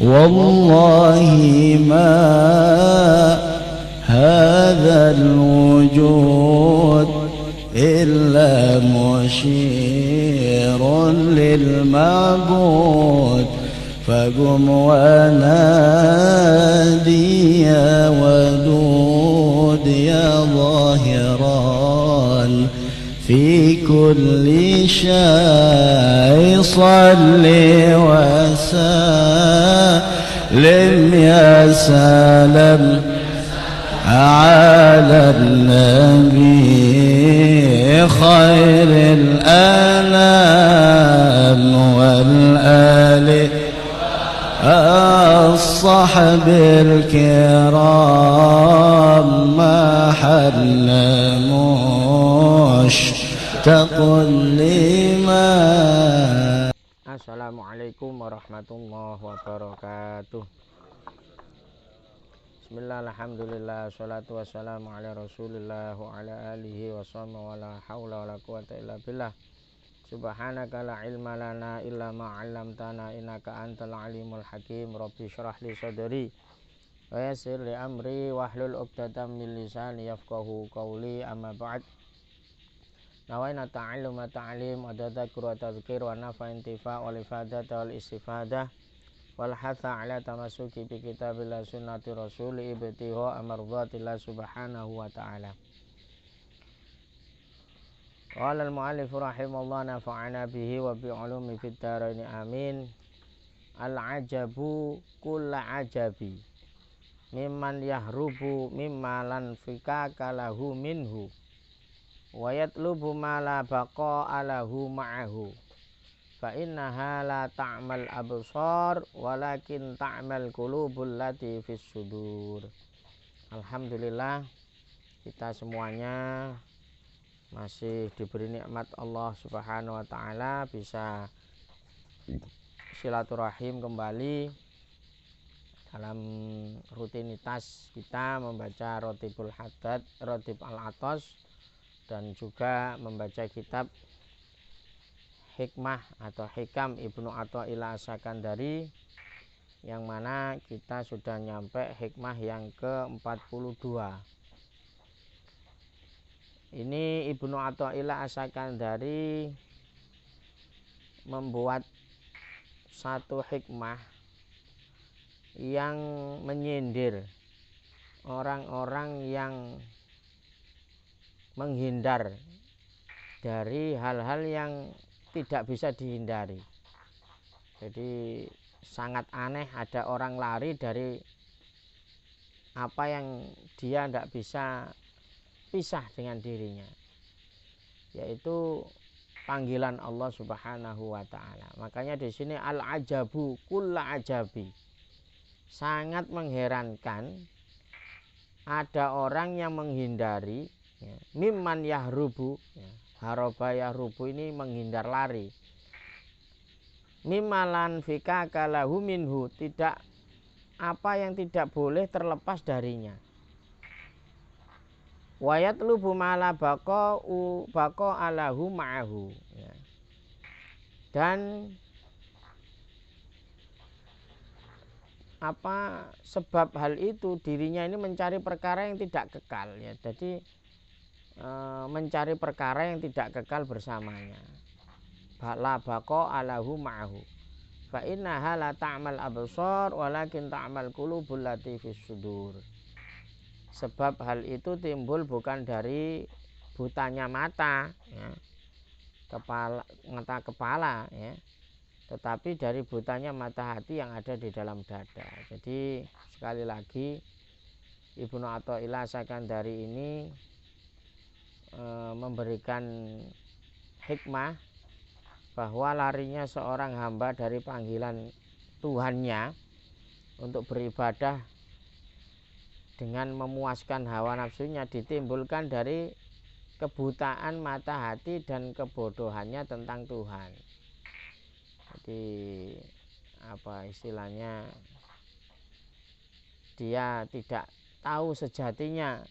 والله ما هذا الوجود إلا مشير للمعبود فقم ونادي يا ودود يا ظاهرا في كل شيء صل وسلم يا سلام على النبي خير الأنام والآل الصحب الكرام محل مشتق لما. Assalamualaikum warahmatullahi wabarakatuh. Bismillah, alhamdulillah, salatu wassalamu ala rasulillah wa ala alihi wa sahbihi wa la hawla wa la quwata illa billah. Subhanaka la ilma lana illa ma 'allamtana innaka antal alimul hakim. Rabbi shrah li sadri wa yassir li amri wahlul 'uqdatam min lisani yafqahu qawli. Amma ba'd. Nawaina ta'allum wa ta'lim wa tadhakkur wa tadhkir wa nafa intifa wal ifadata wal istifadah wal hatha ala tamassuki bi kitabillah sunnati rasul ibtiho amardhatillah subhanahu wa ta'ala. Qala al-mu'allif rahimahullah nafa'ana bihi wa bi ulumi fid dharain amin. Al-ajabu kulla ajabi mimman yahrubu mimma lan fikaka lahu minhu wa yatlubu ma la baqa lahu ma'ahu fa innaha la ta'mal absar walakin ta'mal qulubul lati fis sudur. Alhamdulillah, kita semuanya masih diberi nikmat Allah Subhanahu wa taala bisa silaturahim kembali dalam rutinitas kita membaca Rotibul Haddad, Rotib Al-Atos, dan juga membaca kitab Hikmah atau Hikam Ibnu Athaillah As-Sakandari, yang mana kita sudah nyampe hikmah yang ke-42. Ini Ibnu Athaillah As-Sakandari membuat satu hikmah yang menyindir orang-orang yang menghindar dari hal-hal yang tidak bisa dihindari. Jadi sangat aneh ada orang lari dari apa yang dia tidak bisa pisah dengan dirinya, yaitu panggilan Allah Subhanahu wa taala. Makanya di sini al-ajabu kulla ajabi, sangat mengherankan ada orang yang menghindari mimman yahrubu, haroba yahrubu ini menghindar lari, mimmalan fikaka lahu minhu, tidak apa yang tidak boleh terlepas darinya, wayat lubu mala bako alahu ma'ahu, dan apa sebab hal itu dirinya ini mencari perkara yang tidak kekal, ya. Jadi mencari perkara yang tidak kekal bersamanya. La baqo alahu ma'ahu fa innaha la ta'mal absar walakin ta'mal qulubul lati fis sudur. Sebab hal itu timbul bukan dari butanya mata, ya, kepala, ya, tetapi dari butanya mata hati yang ada di dalam dada. Jadi sekali lagi Ibnu Athaillah As-Sakandari ini memberikan hikmah bahwa larinya seorang hamba dari panggilan Tuhannya untuk beribadah dengan memuaskan hawa nafsunya ditimbulkan dari kebutaan mata hati dan kebodohannya tentang Tuhan. Jadi apa istilahnya, dia tidak tahu sejatinya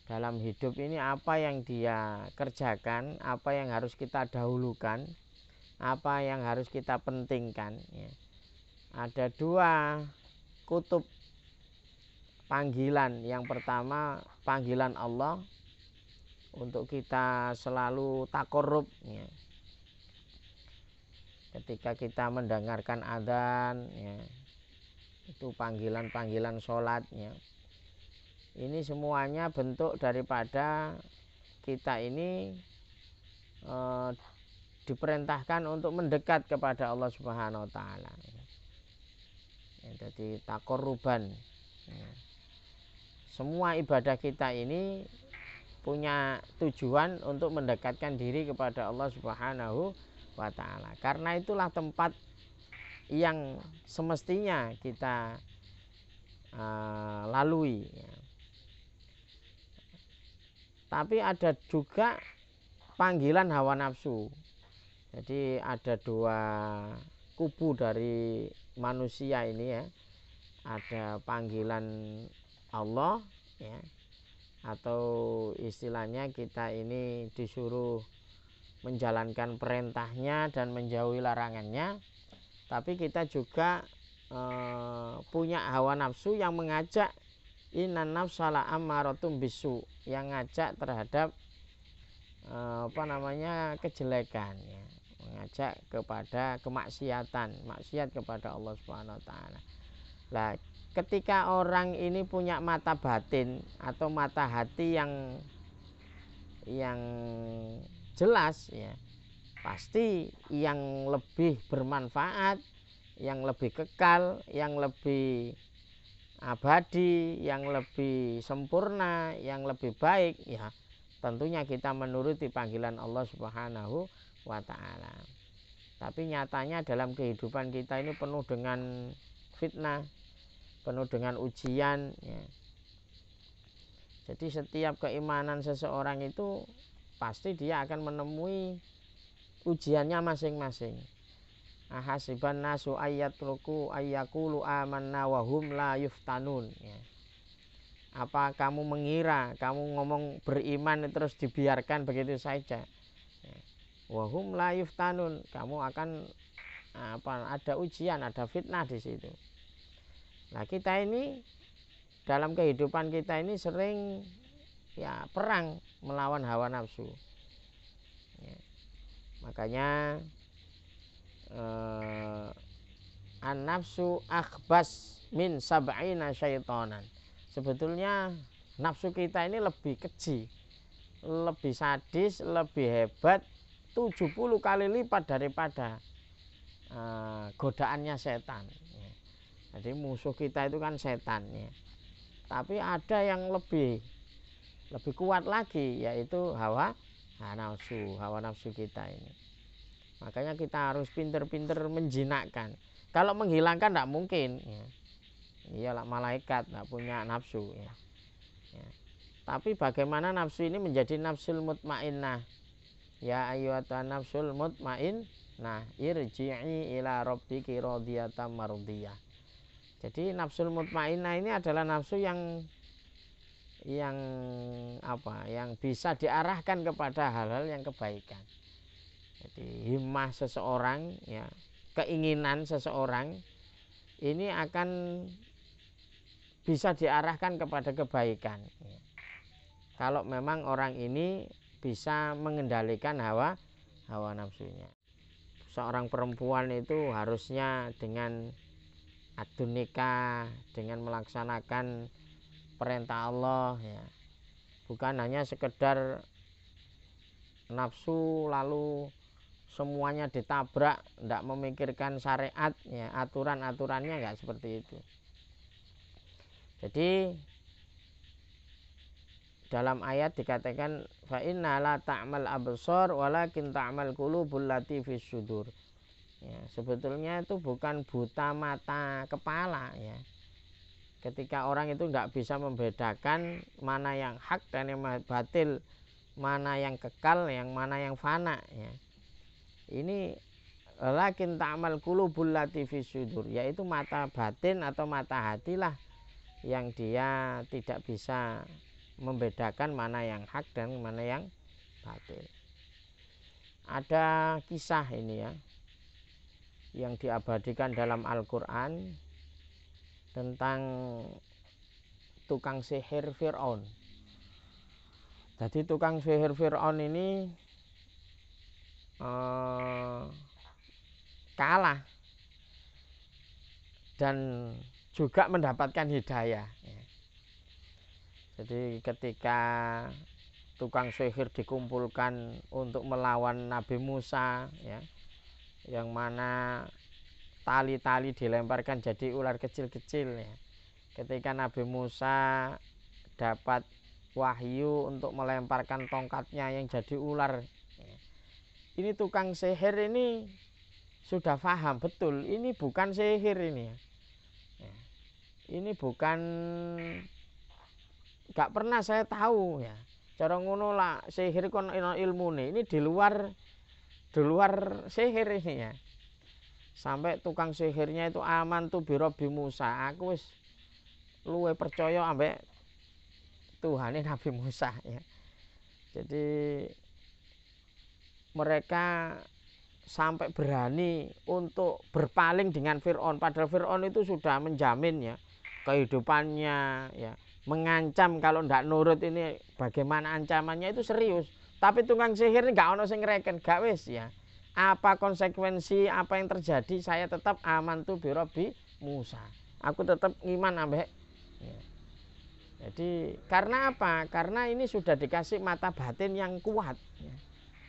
dalam hidup ini apa yang dia kerjakan, apa yang harus kita dahulukan, apa yang harus kita pentingkan, ya. ada dua kutub panggilan. Yang pertama panggilan Allah untuk kita selalu takorrub ya. Ketika kita mendengarkan adzan ya, itu panggilan-panggilan sholatnya. Ini semuanya bentuk daripada kita ini diperintahkan untuk mendekat kepada Allah Subhanahu wa taala. Ya, jadi takorruban. Ya. Semua ibadah kita ini punya tujuan untuk mendekatkan diri kepada Allah Subhanahu wa taala. Karena itulah tempat yang semestinya kita lalui ya. Tapi ada juga panggilan hawa nafsu. Jadi ada dua kubu dari manusia ini ya. Ada panggilan Allah ya, atau istilahnya kita ini disuruh menjalankan perintahnya dan menjauhi larangannya. Tapi kita juga punya hawa nafsu yang mengajak, innan nafsala ammaratum bisu, yang ngajak terhadap kejelekan ya, mengajak kepada kemaksiatan, maksiat kepada Allah Subhanahu wa taala. Lah, ketika orang ini punya mata batin atau mata hati yang jelas ya, pasti yang lebih bermanfaat, yang lebih kekal, yang lebih abadi, yang lebih sempurna, yang lebih baik ya, tentunya kita menuruti panggilan Allah Subhanahu wa taala. Tapi nyatanya dalam kehidupan kita ini penuh dengan fitnah, penuh dengan ujian ya. Jadi setiap keimanan seseorang itu pasti dia akan menemui ujiannya masing-masing. Ahasiban nasu ayyatruku ayyakulu amanna wa hum la yuftanun ya. Apa kamu mengira kamu ngomong beriman terus dibiarkan begitu saja ya. Wa hum la yuftanun, kamu akan ada ujian, ada fitnah di situ. Nah, kita ini dalam kehidupan kita ini sering ya perang melawan hawa nafsu ya. Makanya an-nafsu akhbas min sab'ina syaitonan. Sebetulnya nafsu kita ini lebih keji, lebih sadis, lebih hebat 70 kali lipat daripada godaannya setan ya. Jadi musuh kita itu kan setan ya. Tapi ada yang lebih kuat lagi, yaitu hawa nafsu kita ini. Makanya kita harus pinter-pinter menjinakkan. Kalau menghilangkan tidak mungkin ya. Iyalah, malaikat tidak punya nafsu ya. Ya. Tapi bagaimana nafsu ini menjadi nafsul mutmainnah? Ya ayyuhatan nafsul mutmainnah irji'i ila rabbiki radiyatan mardiyah. Jadi nafsul mutmainnah ini adalah nafsu yang bisa diarahkan kepada hal-hal yang kebaikan. Jadi himmah seseorang ya, keinginan seseorang ini akan bisa diarahkan kepada kebaikan ya. Kalau memang orang ini bisa mengendalikan hawa nafsunya. Seorang perempuan itu harusnya dengan adun nikah, dengan melaksanakan perintah Allah ya. Bukan hanya sekedar nafsu lalu semuanya ditabrak, tidak memikirkan syariat ya, aturan-aturannya enggak seperti itu. Jadi dalam ayat dikatakan fa inna la ta'mal absar walakin ta'mal qulubul lati fis sudur. Ya, sebetulnya itu bukan buta mata kepala ya. Ketika orang itu enggak bisa membedakan mana yang hak dan yang batil, mana yang kekal, yang mana yang fana ya. Ini lakin ta'mal qulubul lati fis sudur, yaitu mata batin atau mata hati lah yang dia tidak bisa membedakan mana yang hak dan mana yang batil. Ada kisah ini ya, yang diabadikan dalam Al-Quran tentang tukang sihir Fir'aun. Jadi tukang sihir Fir'aun ini kalah dan juga mendapatkan hidayah. Jadi ketika tukang sihir dikumpulkan untuk melawan Nabi Musa, ya, yang mana tali-tali dilemparkan jadi ular kecil-kecil, ya. Ketika Nabi Musa dapat wahyu untuk melemparkan tongkatnya yang jadi ular, ya. Ini tukang sihir ini sudah paham betul ini bukan sihir ini, ya. Ini bukan, gak pernah saya tahu, ya. Cara ngono lah sihir kon ilmu nih, ini di luar sihir ini, ya. Sampai tukang sihirnya itu aman tuh birobi Musa, aku wis luwe percaya ambek Tuhane Nabi Musa, ya. Jadi mereka sampai berani untuk berpaling dengan Fir'aun, padahal Fir'aun itu sudah menjamin, ya, kehidupannya, ya, mengancam kalau ndak nurut ini bagaimana ancamannya itu serius. Tapi tukang sihir ini gak ono sing ngreken, gak wis, ya. Apa konsekuensi apa yang terjadi saya tetap aman tuh birobi Musa. Aku tetap iman ambek, ya. Jadi karena apa? Karena ini sudah dikasih mata batin yang kuat, ya.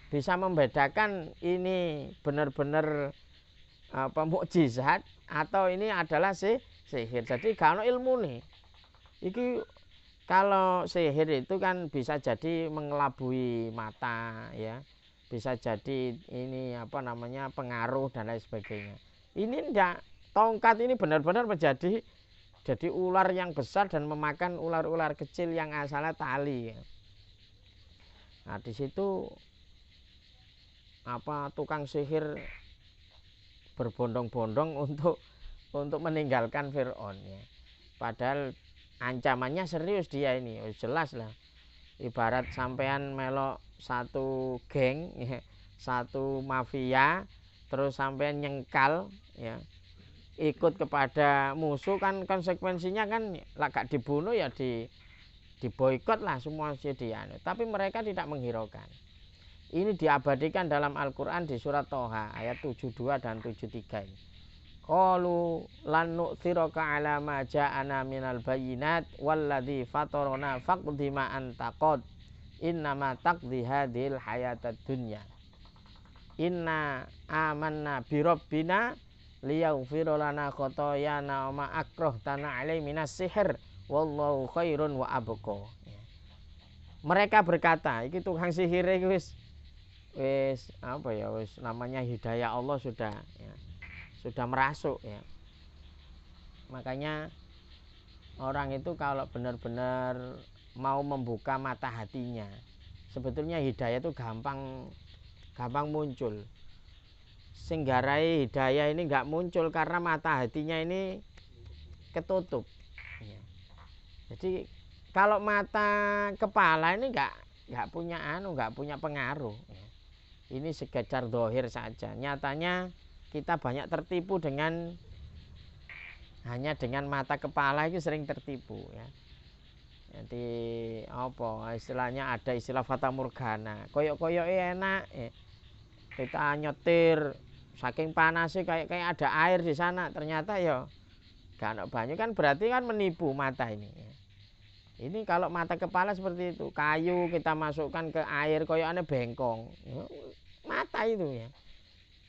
Bisa membedakan ini benar-benar mukjizat atau ini adalah sihir. Jadi gak ono ilmu nih. Iki kalau sihir itu kan bisa jadi mengelabui mata, ya. Bisa jadi ini pengaruh dan lain sebagainya. Ini enggak, tongkat ini benar-benar menjadi jadi ular yang besar dan memakan ular-ular kecil yang asalnya tali, ya. Nah, di situ tukang sihir berbondong-bondong untuk meninggalkan Fir'aun, ya. Padahal ancamannya serius dia ini, jelas lah. Ibarat sampean melok satu geng, ya, satu mafia, terus sampean nyengkal, ya, ikut kepada musuh, kan konsekuensinya kan lah gak dibunuh ya diboikot lah semua dia. Tapi mereka tidak menghiraukan. Ini diabadikan dalam Al-Quran di surat Toha ayat 72 dan 73 ini. Qalu lan nu'thiraka ala ma ja'ana minal bayyinat walladzi fatarana faqdi ma anta qad innama taqdi hadhil hayatad dunya inna amanna bi rabbina liyaghfir lana khotoyana wa ma akrahtana alaihi minas sihir wallahu khairun wa abqa. Mereka berkata, iki tukang sihir iki wis namanya hidayah Allah sudah, ya, sudah merasuk, ya. Makanya orang itu kalau benar-benar mau membuka mata hatinya, sebetulnya hidayah itu gampang muncul. Singgarai hidayah ini nggak muncul karena mata hatinya ini ketutup, ya. Jadi kalau mata kepala ini nggak punya pengaruh, ya. Ini sekedar dohir saja. Nyatanya kita banyak tertipu hanya dengan mata kepala itu sering tertipu, ya. Jadi istilahnya ada istilah fata morgana, koyok enak, ya. Kita nyetir saking panasnya kayak ada air di sana, ternyata ya gak ada banyu, kan berarti kan menipu mata ini, ya. Ini kalau mata kepala seperti itu, kayu kita masukkan ke air koyokannya bengkong, ya, mata itu, ya.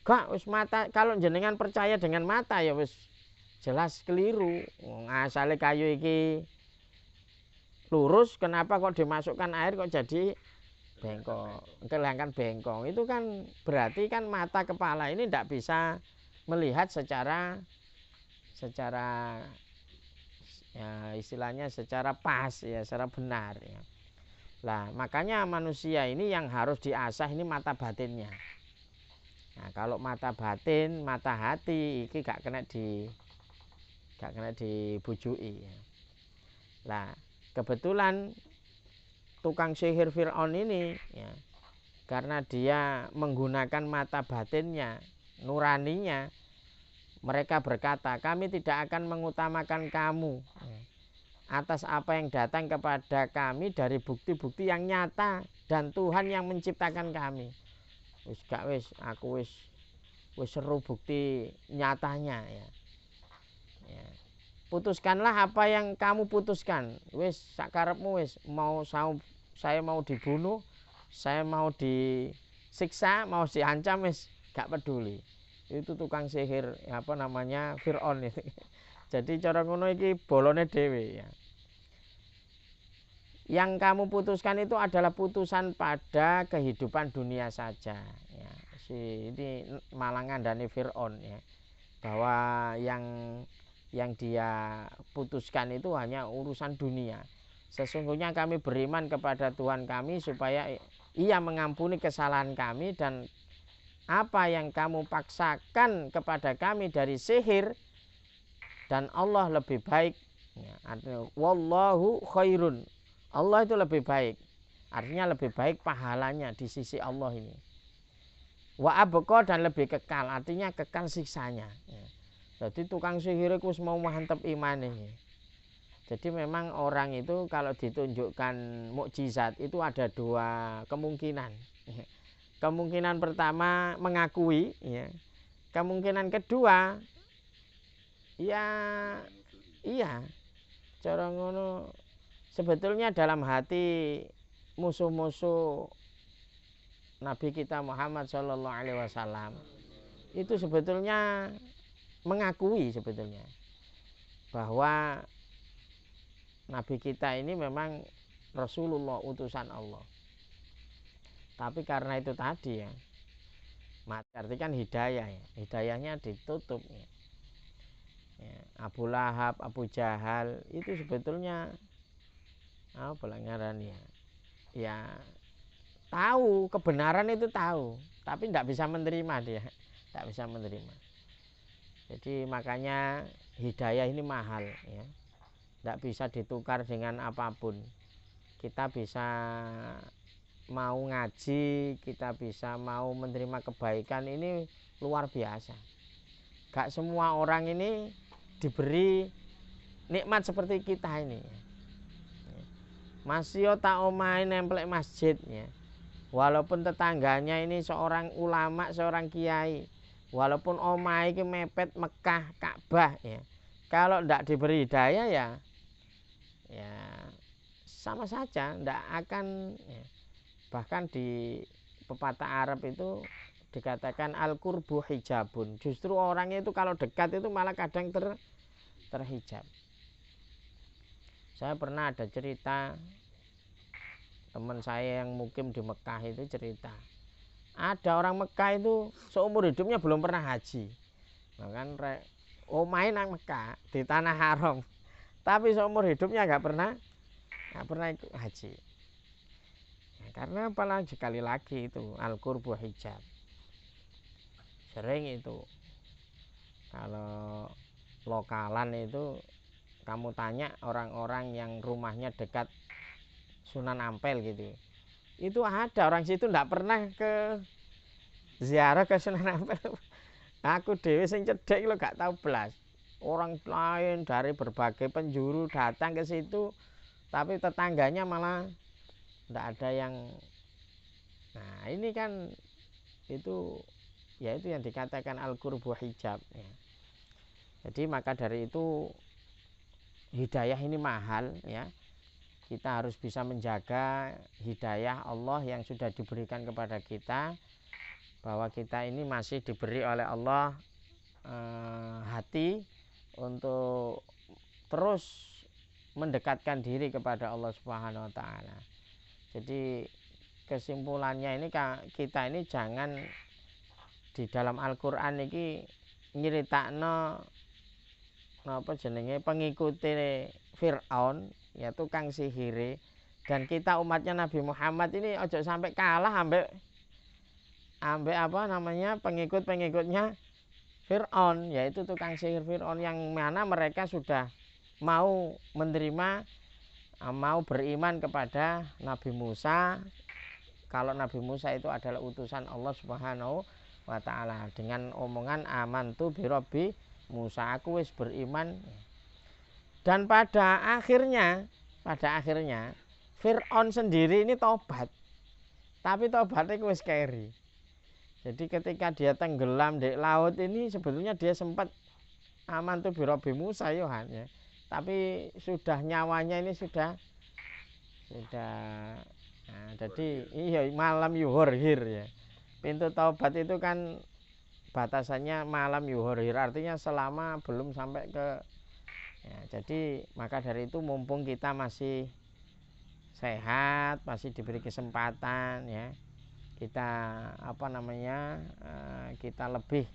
Gak, wis mata, kalau jenengan percaya dengan mata ya wis jelas keliru. Asale kayu iki lurus, kenapa kok dimasukkan air kok jadi bengkong, kelihatan bengkong? Itu kan berarti kan mata kepala ini tidak bisa melihat secara ya, istilahnya secara pas, ya, secara benar, ya. Lah makanya manusia ini yang harus diasah ini mata batinnya. Nah, kalau mata batin, mata hati iki gak kena dibujui, ya. Lah kebetulan tukang sihir Fir'aun ini, ya, karena dia menggunakan mata batinnya, nuraninya, Mereka berkata, kami tidak akan mengutamakan kamu atas apa yang datang kepada kami dari bukti-bukti yang nyata dan Tuhan yang menciptakan kami. Wis gak wis, aku wis seru bukti nyatanya ya. Putuskanlah apa yang kamu putuskan. Wis sakarepmu wis, mau saya mau dibunuh, saya mau disiksa, mau diancam wis gak peduli. Itu tukang sihir apa namanya Fir'aun itu. Jadi cara ngono iki bolone dhewe ya. Yang kamu putuskan itu adalah putusan pada kehidupan dunia saja ya. Ini malah ngandani Fir'aun ya. Bahwa yang dia putuskan itu hanya urusan dunia. Sesungguhnya kami beriman kepada Tuhan kami supaya Ia mengampuni kesalahan kami, dan apa yang kamu paksakan kepada kami dari sihir, dan Allah lebih baik ya, artinya wallahu khairun, Allah itu lebih baik, artinya lebih baik pahalanya di sisi Allah ini. Wa abqa, dan lebih kekal, artinya kekal siksanya ya. Jadi tukang sihir itu mau mantep iman ini. Jadi memang orang itu kalau ditunjukkan mukjizat itu ada dua kemungkinan. Kemungkinan pertama mengakui ya. Kemungkinan kedua ya iya. Cara ngono sebetulnya dalam hati musuh-musuh Nabi kita Muhammad SAW itu sebetulnya mengakui sebetulnya bahwa Nabi kita ini memang Rasulullah, utusan Allah. Tapi karena itu tadi ya, mati artikan hidayah ya, hidayahnya ditutup ya. Abu Lahab, Abu Jahal itu sebetulnya apa ngaran ya, ya tahu kebenaran itu tahu, tapi tidak bisa menerima dia, tidak bisa menerima. Jadi makanya hidayah ini mahal ya. Tidak bisa ditukar dengan apapun. Kita bisa mau ngaji, kita bisa mau menerima kebaikan, ini luar biasa. Gak semua orang ini diberi nikmat seperti kita ini. Masih tak omain nemplek masjid ya. Walaupun tetangganya ini seorang ulama, seorang kiai, walaupun omah iki mepet Mekah, Ka'bah ya. Kalau tidak diberi hidayah ya sama saja, tidak akan ya. Bahkan di pepatah Arab itu dikatakan al-qurbu hijabun. Justru orangnya itu kalau dekat itu malah kadang terhijab. Saya pernah ada cerita, teman saya yang mukim di Mekah itu cerita, ada orang Mekah itu seumur hidupnya belum pernah haji. Bahkan main nang Mekah di tanah haram, tapi seumur hidupnya nggak pernah ikut haji. Ya, karena apalagi sekali lagi itu al-qurbu hijab. Sering itu kalau lokalan itu kamu tanya orang-orang yang rumahnya dekat Sunan Ampel gitu, itu ada orang situ tidak pernah ke ziarah ke Sunan Ampel. Aku dewe sing cedek lo gak tahu belas. Orang lain dari berbagai penjuru datang ke situ, tapi tetangganya malah tidak ada yang. Nah ini kan itu ya itu yang dikatakan al-qurbu hijab ya. Jadi maka dari itu hidayah ini mahal ya. Kita harus bisa menjaga hidayah Allah yang sudah diberikan kepada kita, bahwa kita ini masih diberi oleh Allah hati untuk terus mendekatkan diri kepada Allah Subhanahu wa taala. Jadi kesimpulannya ini kita ini jangan di dalam Al-Qur'an ini nyeritakno napa jenenge pengikuti Fir'aun ya tukang sihir, dan kita umatnya Nabi Muhammad ini ojo sampai kalah ambek apa namanya pengikut-pengikutnya Fir'aun, yaitu tukang sihir Fir'aun, yang mana mereka sudah mau menerima, mau beriman kepada Nabi Musa, kalau Nabi Musa itu adalah utusan Allah Subhanahu wa taala, dengan omongan amantu birabbi Musa, aku wis beriman. Dan pada akhirnya Fir'aun sendiri ini tobat. Tapi tobatnya wis keri. Jadi ketika dia tenggelam di laut ini sebetulnya dia sempat aman tuh birobi Musa Yohan ya. Tapi sudah nyawanya ini sudah nah, jadi iya malam yuhurhir ya. Pintu taubat itu kan batasannya malam yuhurhir, artinya selama belum sampai ke ya, jadi maka dari itu mumpung kita masih sehat, masih diberi kesempatan ya, kita kita lebih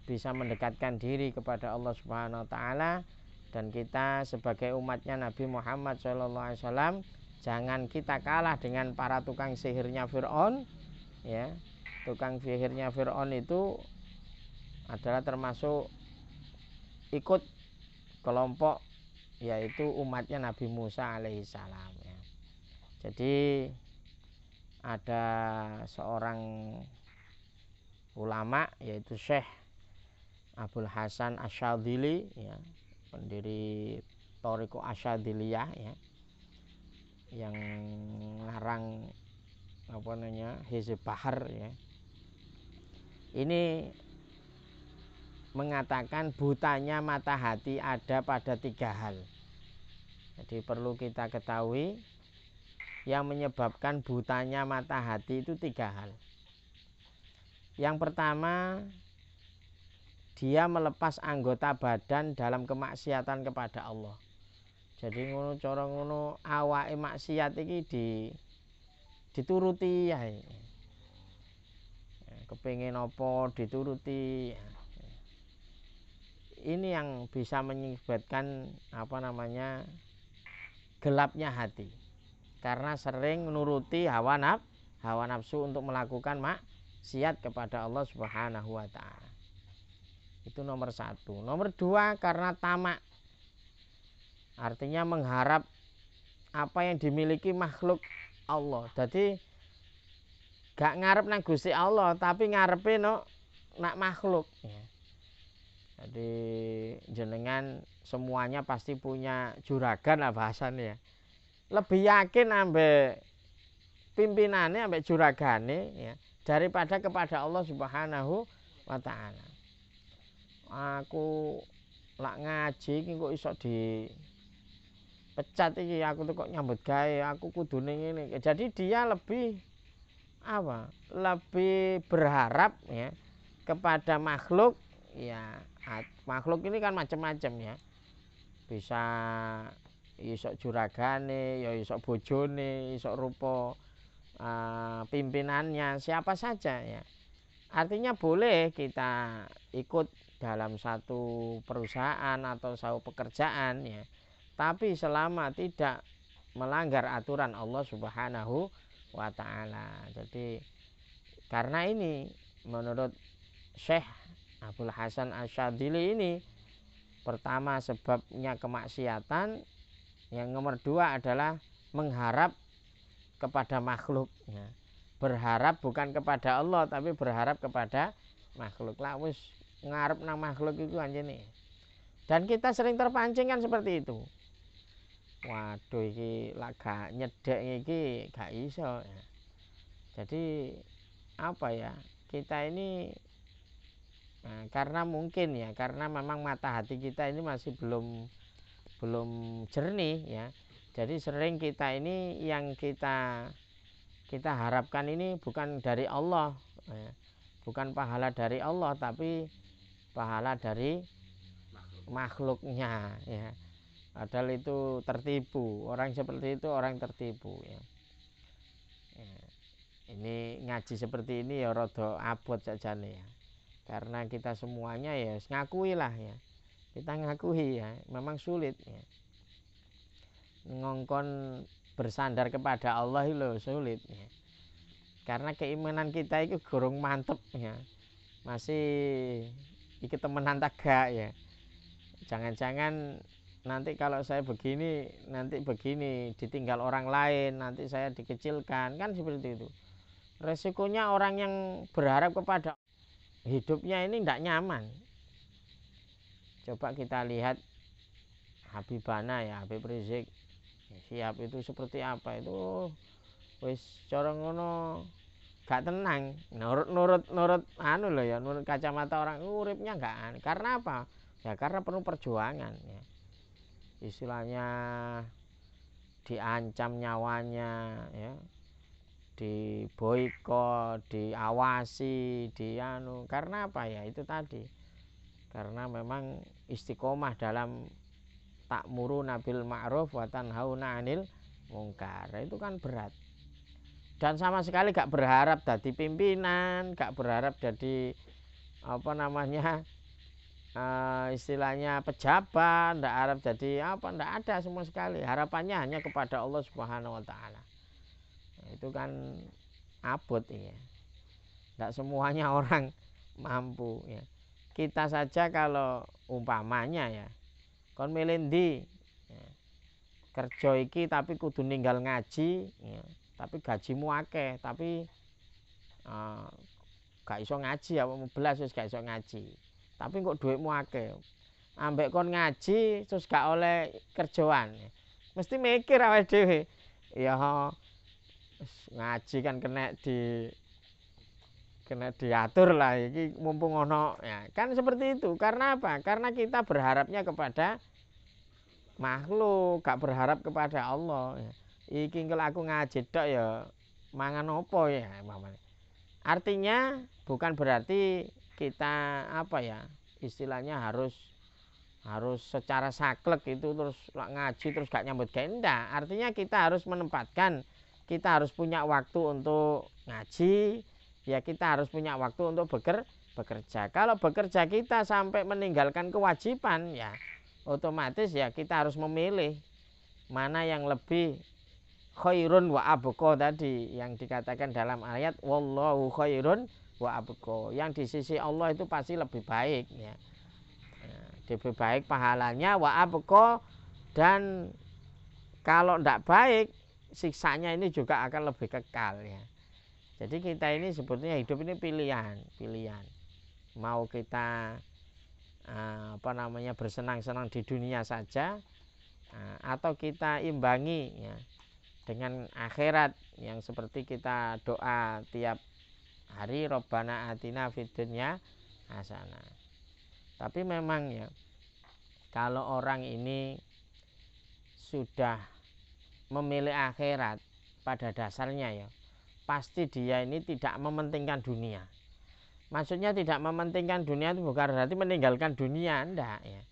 bisa mendekatkan diri kepada Allah Subhanahu wa taala. Dan kita sebagai umatnya Nabi Muhammad SAW, jangan kita kalah dengan para tukang sihirnya Fir'aun ya. Tukang sihirnya Fir'aun itu adalah termasuk ikut kelompok yaitu umatnya Nabi Musa alaihissalam ya. Jadi ada seorang ulama yaitu Syekh Abul Hasan Asyadzili ya, pendiri Thariqah Asyadziliyah ya, yang ngarang Hizb Bahar ya. Ini mengatakan butanya mata hati ada pada 3 hal. Jadi perlu kita ketahui yang menyebabkan butanya mata hati itu 3 hal. Yang pertama, dia melepas anggota badan dalam kemaksiatan kepada Allah. Jadi ngono cara ngono awake maksiat iki dituruti ya. Kepengin apa dituruti. Ini yang bisa menyebabkan gelapnya hati. Karena sering menuruti hawa nafsu untuk melakukan maksiat kepada Allah Subhanahu wa taala. Itu nomor 1. Nomor 2, karena tamak. Artinya mengharap apa yang dimiliki makhluk Allah. Jadi gak ngarep nang Gusti Allah, tapi ngarepe nak makhluk ya. Jadi jenengan semuanya pasti punya juragan lah bahasanya ya. Lebih yakin ambek pimpinannya, ambek juragane ya, daripada kepada Allah Subhanahu wa taala. Aku lak ngaji iki kok iso dipecat iki, aku tuh kok nyambut gawe, aku kudune ngene. Jadi dia lebih lebih berharap ya kepada makhluk ya. Makhluk ini kan macam-macam ya. Bisa iso juragane, ya iso bojone, iso rupa pimpinannya, siapa saja ya. Artinya boleh kita ikut dalam satu perusahaan atau satu pekerjaan ya, tapi selama tidak melanggar aturan Allah Subhanahu wa taala. Jadi karena ini menurut Syekh Abul Hasan Asyadzili ini, pertama sebabnya kemaksiatan, yang nomor 2 adalah mengharap kepada makhluk ya. Berharap bukan kepada Allah tapi berharap kepada makhluk. Lah wis ngarep nang makhluk itu anjene. Dan kita sering terpancing kan seperti itu. Waduh iki lak gak nyedek iki gak iso ya. Jadi kita ini karena mungkin ya, karena memang mata hati kita ini masih belum jernih ya. Jadi sering kita ini yang kita harapkan ini bukan dari Allah ya. Bukan pahala dari Allah tapi pahala dari makhluknya ya. Padahal itu tertipu. Orang seperti itu orang tertipu ya. Ini ngaji seperti ini ya rada abot sajane ya. Karena kita semuanya ya ngakui lah ya. Kita ngakui ya, memang sulit ya. Ngongkon bersandar kepada Allah itu sulit ya. Karena keimanan kita itu gorong mantep ya. Masih iki temenan taga ya. Jangan-jangan nanti kalau saya begini, nanti begini, ditinggal orang lain, nanti saya dikecilkan, kan seperti itu. Resikonya orang yang berharap kepada hidupnya ini tidak nyaman. Coba kita lihat Habibana ya, Habib Rizik Syihab itu seperti apa itu, wis cara ngono gak tenang, nurut anu loh ya, nurut kacamata orang uripnya gak, karena apa ya, karena penuh perjuangan ya. Istilahnya diancam nyawanya ya, di boikot, diawasi, karena apa ya, itu tadi, karena memang istiqomah dalam ta'muruna bil ma'ruf wa tanhauna 'anil munkar, itu kan berat. Dan sama sekali gak berharap jadi pimpinan, gak berharap jadi apa namanya istilahnya pejabat, ndak harap jadi apa, ndak ada semua sekali. Harapannya hanya kepada Allah Subhanahu wa taala. Nah, itu kan abot ya. Ndak semuanya orang mampu ya. Kita saja kalau umpamanya ya, kon milih ndi ya, kerja iki tapi kudu ninggal ngaji ya, tapi gajimu akeh, tapi gak iso ngaji ya, 11 wis gak iso ngaji. Tapi kok duitmu akeh, ambek kon ngaji terus gak oleh kerjaan, mesti mikir awake dhewe ya, ngaji kan kena diatur lah iki mumpung ono ya, kan seperti itu. Karena apa? Karena kita berharapnya kepada makhluk, gak berharap kepada Allah ya. Iki kalau aku ngaji tok ya mangan opo ya, artinya bukan berarti kita apa ya, istilahnya harus secara saklek itu terus ngaji terus gak nyambut gawe, enggak. Artinya kita harus menempatkan, kita harus punya waktu untuk ngaji ya, kita harus punya waktu untuk bekerja. Kalau bekerja kita sampai meninggalkan kewajiban ya, otomatis ya kita harus memilih mana yang lebih khairun wa abqa tadi yang dikatakan dalam ayat wallahu khairun wa abqa, yang di sisi Allah itu pasti lebih baik ya, lebih baik pahalanya, wa abqa, dan kalau tidak baik siksanya ini juga akan lebih kekal ya. Jadi kita ini sebetulnya hidup ini pilihan mau kita apa namanya bersenang-senang di dunia saja, atau kita imbangi ya dengan akhirat, yang seperti kita doa tiap hari, Rabbana atina fid dunya hasanah. Tapi memang ya, kalau orang ini sudah memilih akhirat pada dasarnya ya, pasti dia ini tidak mementingkan dunia. Maksudnya tidak mementingkan dunia itu bukan berarti meninggalkan dunia, enggak ya.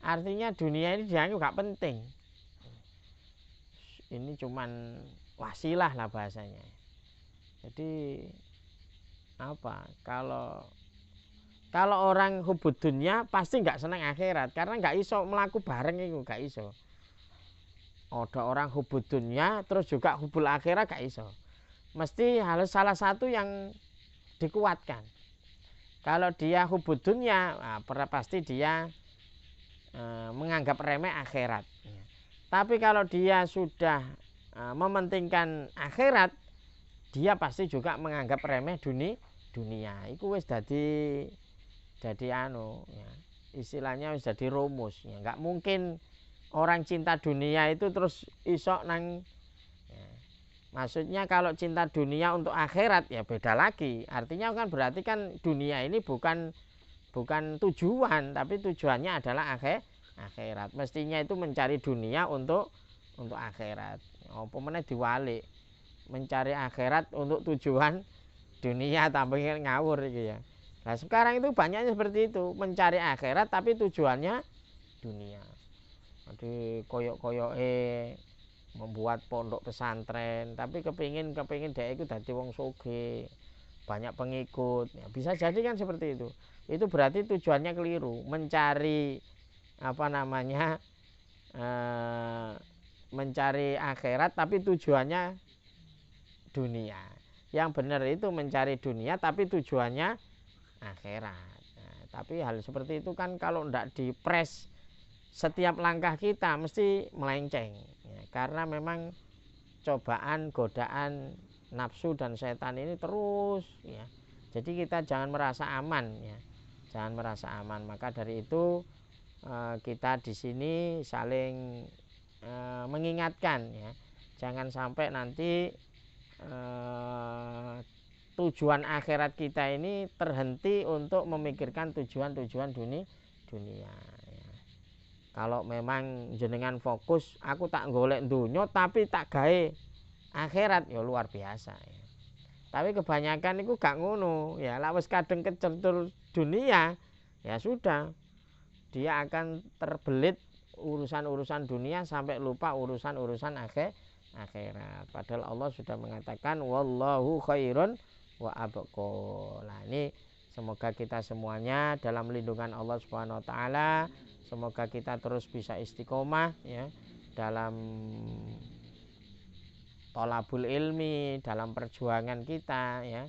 Artinya dunia ini dianggap gak penting. Ini cuman wasilah lah bahasanya. Jadi apa? Kalau orang hubud dunia pasti nggak senang akhirat, karena nggak iso melaku bareng itu, nggak iso. Ada orang hubud dunia terus juga hubul akhirat, nggak iso. Mesti harus salah satu yang dikuatkan. Kalau dia hubud dunia, pasti dia menganggap remeh akhirat. Tapi kalau dia sudah mementingkan akhirat, dia pasti juga menganggap remeh dunia. Iku wis dadi anu ya, istilahnya wis dadi rumus ya. Nggak mungkin orang cinta dunia itu terus isok nang ya. Maksudnya kalau cinta dunia untuk akhirat ya beda lagi. Artinya kan berarti kan dunia ini bukan tujuan, tapi tujuannya adalah akhirat. Mestinya itu mencari dunia untuk akhirat. Apa meneh diwalik, mencari akhirat untuk tujuan dunia, tambah ngawur gitu ya. Nah sekarang itu banyaknya seperti itu, mencari akhirat tapi tujuannya dunia. Jadi koyok membuat pondok pesantren, tapi kepingin dia itu dadi wong sugih, banyak pengikut ya, bisa jadi kan seperti itu. Itu berarti tujuannya keliru, mencari apa namanya mencari akhirat tapi tujuannya dunia. Yang benar itu mencari dunia tapi tujuannya akhirat. Nah, tapi hal seperti itu kan kalau tidak dipres setiap langkah kita mesti melenceng ya, karena memang cobaan, godaan nafsu dan setan ini terus ya. Jadi kita jangan merasa aman ya, jangan merasa aman. Maka dari itu kita di sini saling mengingatkan ya, jangan sampai nanti tujuan akhirat kita ini terhenti untuk memikirkan tujuan-tujuan dunia ya. Kalau memang jenengan fokus aku tak golek dunia tapi tak gawe akhirat ya luar biasa ya. Tapi kebanyakan itu gak ngono ya, lek wis kadung kecentul dunia ya sudah, dia akan terbelit urusan-urusan dunia sampai lupa urusan-urusan akhirat. Padahal Allah sudah mengatakan wallahu khairun wa abqa. Nah, ini semoga kita semuanya dalam lindungan Allah Subhanahu wa taala. Semoga kita terus bisa istiqomah ya dalam thalabul ilmi, dalam perjuangan kita ya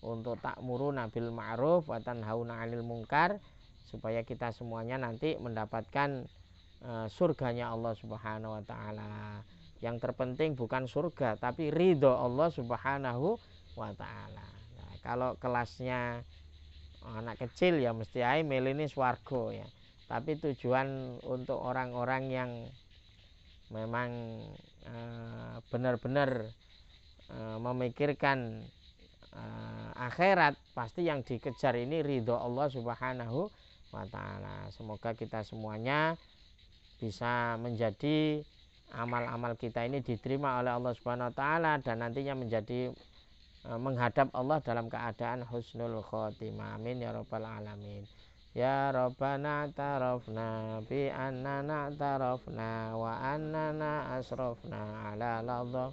untuk ta'muruna bil ma'ruf wa tanhauna 'anil munkar, supaya kita semuanya nanti mendapatkan surganya Allah Subhanahu wa taala. Yang terpenting bukan surga tapi ridho Allah Subhanahu wa taala. Nah, kalau kelasnya anak kecil ya mesti ae milih swarga ya. Tapi tujuan untuk orang-orang yang memang benar-benar memikirkan akhirat, pasti yang dikejar ini ridho Allah Subhanahu wa taala. Semoga kita semuanya bisa menjadi amal-amal kita ini diterima oleh Allah Subhanahu wa taala dan nantinya menjadi menghadap Allah dalam keadaan husnul khotimah. Amin ya rabbal alamin. Ya Rabbana tarafna bi annana tarafna wa annana asrafna ala ladha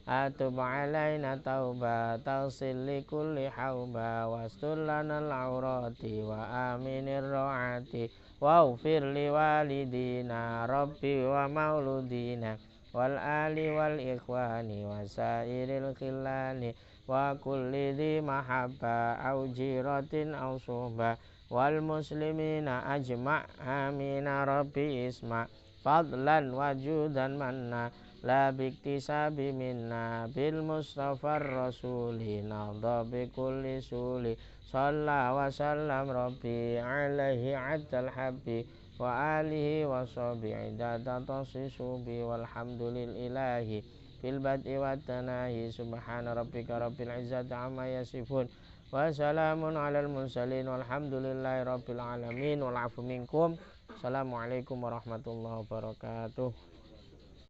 atub alaina tauba tawsil li kulli hauba wastul lana al-aurati wa aminir ra'ati waghfir li walidina rabbi wa mauludina wal ali wal ikhwani wa sairil khillani wa kulli dhi mahabba au jiratin au suhba wal muslimina ajma' amina rabbi isma fadlan wajudan manna la biktisabi minna bil mustafar rasuli nadha bi kulli suli shalla wa sallam rabbi alaihi addal habbi wa alihi wa sahbihi idada tasisu bi walhamdulillahi fil bad'i wa tanahi subhana rabbika rabbil izzati amma yasifun wa salamun alal mursalin walhamdulillahi rabbil alamin wal afu minkum. Assalamualaikum warahmatullahi wabarakatuh.